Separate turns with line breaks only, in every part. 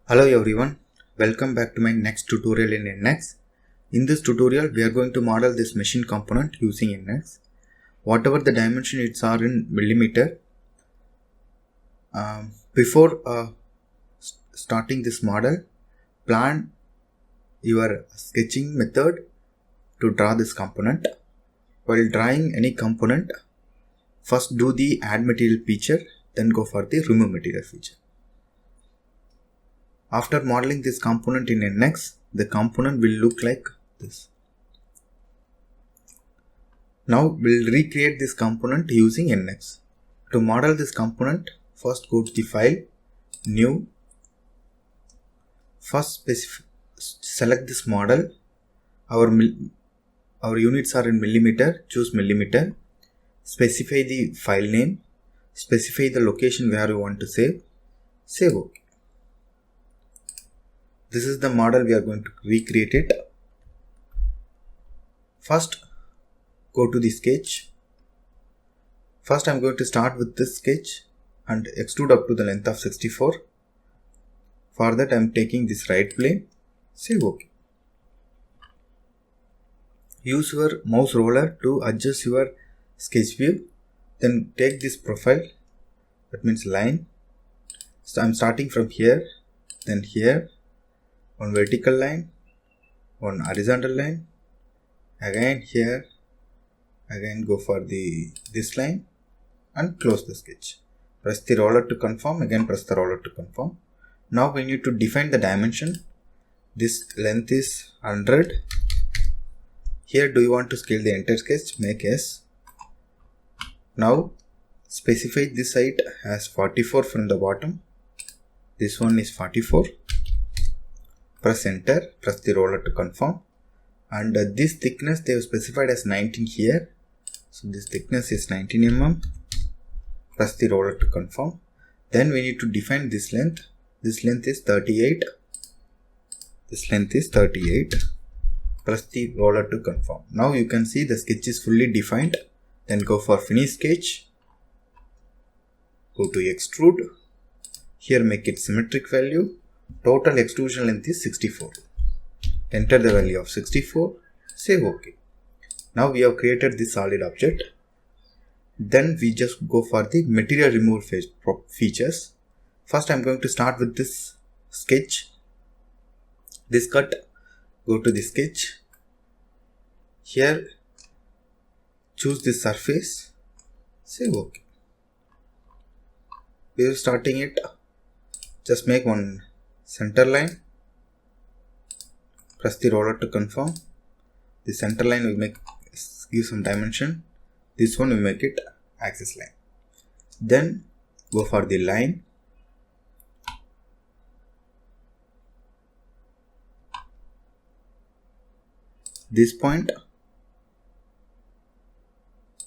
Hello everyone, welcome back to my next tutorial in NX. In this tutorial, we are going to model this machine component using NX. Whatever the dimension it's are in millimeter. Before starting this model, plan your sketching method to draw this component. While drawing any component, first do the add material feature, then go for the remove material feature. After modeling this component in NX, the component will look like this. Now we'll recreate this component using NX. To model this component, first go to the file, new. First select this model. Our units are in millimeter, choose millimeter. Specify the file name, specify the location where you want to save OK. This is the model we are going to recreate it. First, go to the sketch. First, I'm going to start with this sketch and extrude up to the length of 64. For that, I'm taking this right plane. Say OK. Use your mouse roller to adjust your sketch view. Then take this profile. That means line. So I'm starting from here, then here. One vertical line, one horizontal line, again here, again go for this line and close the sketch. Press the roller to confirm, again press the roller to confirm. Now we need to define the dimension. This length is 100. Here do you want to scale the entire sketch? Make yes. Now specify this height as 44 from the bottom. This one is 44. Press enter, press the roller to confirm, and this thickness they have specified as 19 here. So this thickness is 19 mm. Press the roller to confirm. Then we need to define this length. This length is 38. This length is 38. Press the roller to confirm. Now you can see the sketch is fully defined. Then go for finish sketch. Go to extrude. Here make it symmetric value. Total extrusion length is 64. Enter the value of 64. Save OK. Now we have created this solid object. Then we just go for the material remove features. First I'm going to start with this sketch. This cut. Go to the sketch. Here choose this surface. Save OK. We are starting it. Just make one center line. Press the roller to confirm. The center line will give some dimension. This one will make it axis line. Then go for the line. This point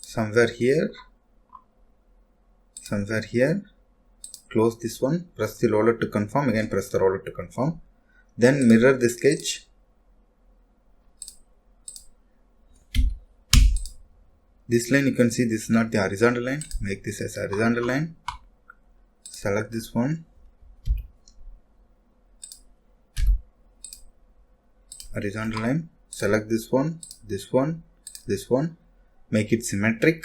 somewhere here. Close this one, press the roller to confirm, again press the roller to confirm. Then mirror the sketch. This line you can see this is not the horizontal line. Make this as horizontal line. Select this one. Horizontal line. Select this one, this one, this one. Make it symmetric.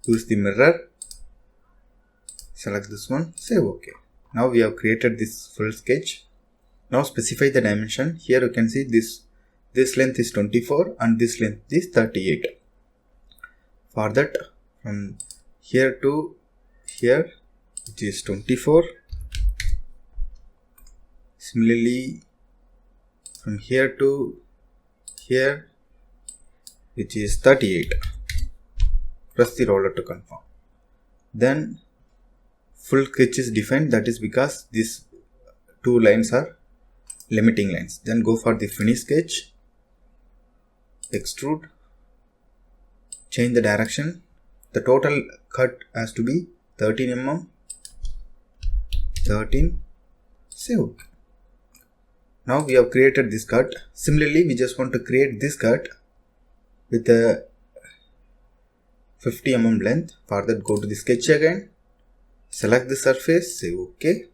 Use the mirror. Select this one, save OK. Now we have created this full sketch. Now specify the dimension. Here you can see this length is 24 and this length is 38. For that, from here to here it is 24. Similarly, from here to here it is 38. Press the roller to confirm. Then full sketch is defined, that is because these two lines are limiting lines. Then go for the finish sketch, extrude, change the direction. The total cut has to be 13 mm, 13, save. Now we have created this cut. Similarly, we just want to create this cut with a 50 mm length. For that, go to the sketch again. Select the surface, say OK.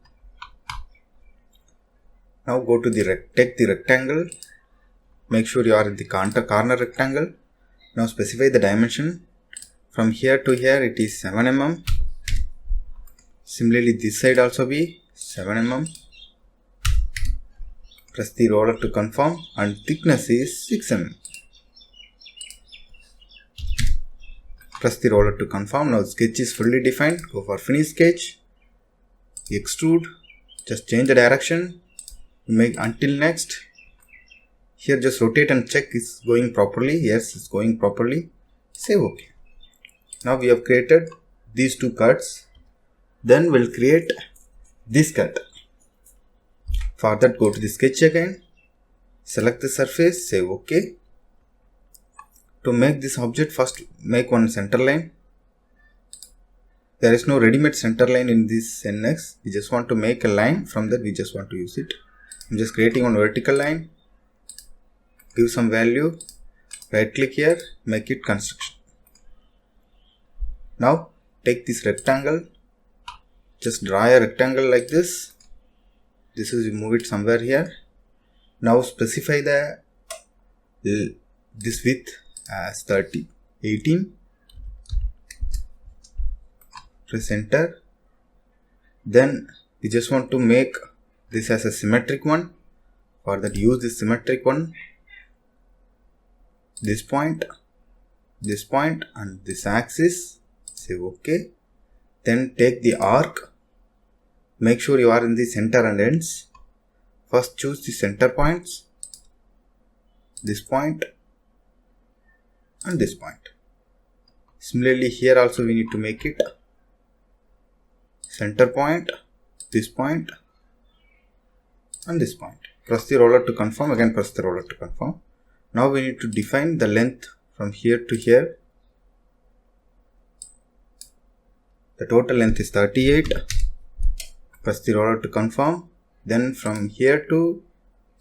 Now go to the take the rectangle. Make sure you are in the corner rectangle. Now specify the dimension. From here to here it is 7 mm. Similarly this side also be 7 mm. Press the roller to confirm, and thickness is 6 mm. Press the roller to confirm. Now the sketch is fully defined. Go for finish sketch. Extrude. Just change the direction. Make until next. Here just rotate and check it's going properly. Yes, it's going properly. Save OK. Now we have created these two cuts. Then we'll create this cut. For that, go to the sketch again. Select the surface. Save OK. To make this object, first make one center line. There is no ready-made center line in this NX. We just want to make a line. From that, we just want to use it. I'm just creating one vertical line. Give some value. Right click here. Make it construction. Now take this rectangle. Just draw a rectangle like this. This is, you move it somewhere here. Now specify this width as 18. Press enter. Then we just want to make this as a symmetric one. For that, use this symmetric one. This point, and this axis. Say OK. Then take the arc. Make sure you are in the center and ends. First choose the center points. This point and this point. Similarly here also we need to make it center point, this point and this point. Press the roller to confirm. Again press the roller to confirm. Now we need to define the length from here to here. The total length is 38. Press the roller to confirm. Then from here to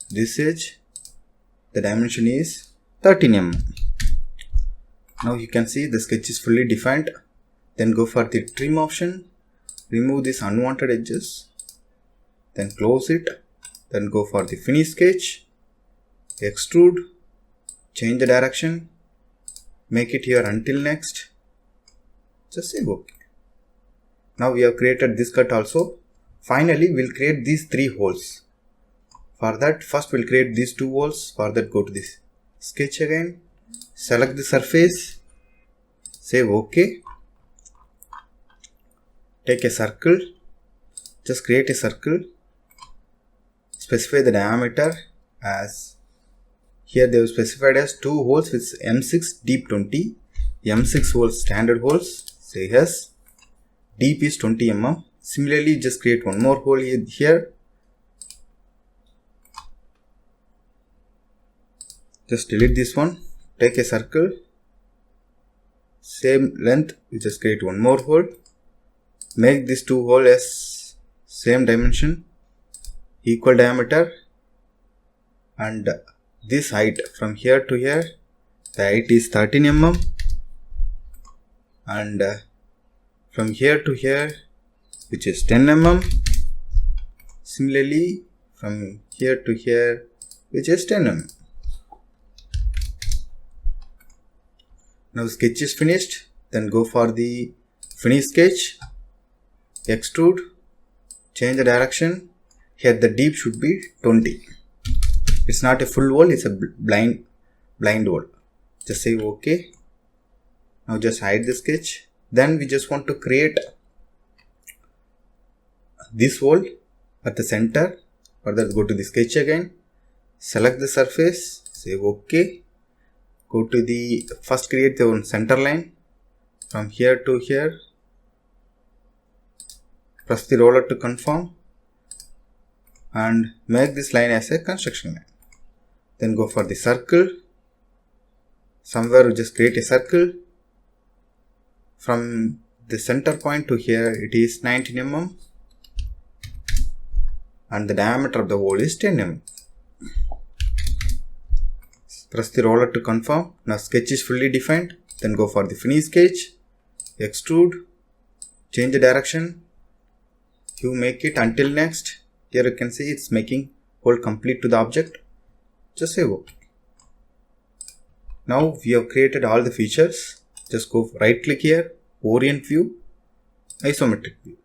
this edge, the dimension is 13 mm. Now you can see the sketch is fully defined. Then go for the trim option. Remove these unwanted edges. Then close it. Then go for the finish sketch. Extrude. Change the direction. Make it here until next. Just say OK. Now we have created this cut also. Finally, we'll create these 3 holes. For that, first we'll create these 2 holes. For that, go to this sketch again. Select the surface. Say OK. Take a circle. Just create a circle. Specify the diameter as here they have specified as 2 holes with M6 deep 20. M6 holes standard holes. Say yes. Deep is 20 mm. Similarly, just create one more hole here. Just delete this one. Take a circle. Same length. We just create one more hole. Make these 2 holes as same dimension, equal diameter, and this height from here to here, the height is 13 mm, and from here to here, which is 10 mm. Similarly, from here to here, which is 10 mm. Now sketch is finished. Then go for the finish sketch. Extrude. Change the direction. Here the deep should be 20. It's not a full hole, it's a blind hole. Just say OK. Now just hide the sketch. Then we just want to create this hole at the center. For that, go to the sketch again. Select the surface. Say OK. Go to the first create the one center line from here to here. Press the roller to confirm and make this line as a construction line. Then go for the circle. Somewhere we just create a circle. From the center point to here it is 19 mm and the diameter of the hole is 10 mm. Press the roller to confirm. Now sketch is fully defined. Then go for the finish sketch. Extrude. Change the direction. You make it until next. Here you can see it's making hold complete to the object, just say OK. Now we have created all the features. Just go right click here, orient view, isometric view.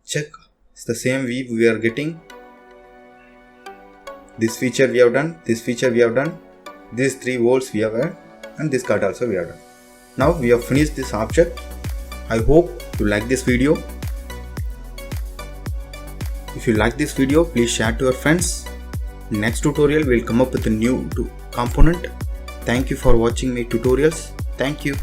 Check, it's the same view we are getting. This feature we have done, this feature we have done, these 3 volts we have had, and this cut also we have done. Now we have finished this object. I hope you like this video. If you like this video, please share to your friends. Next tutorial will come up with a new component. Thank you for watching my tutorials. Thank you.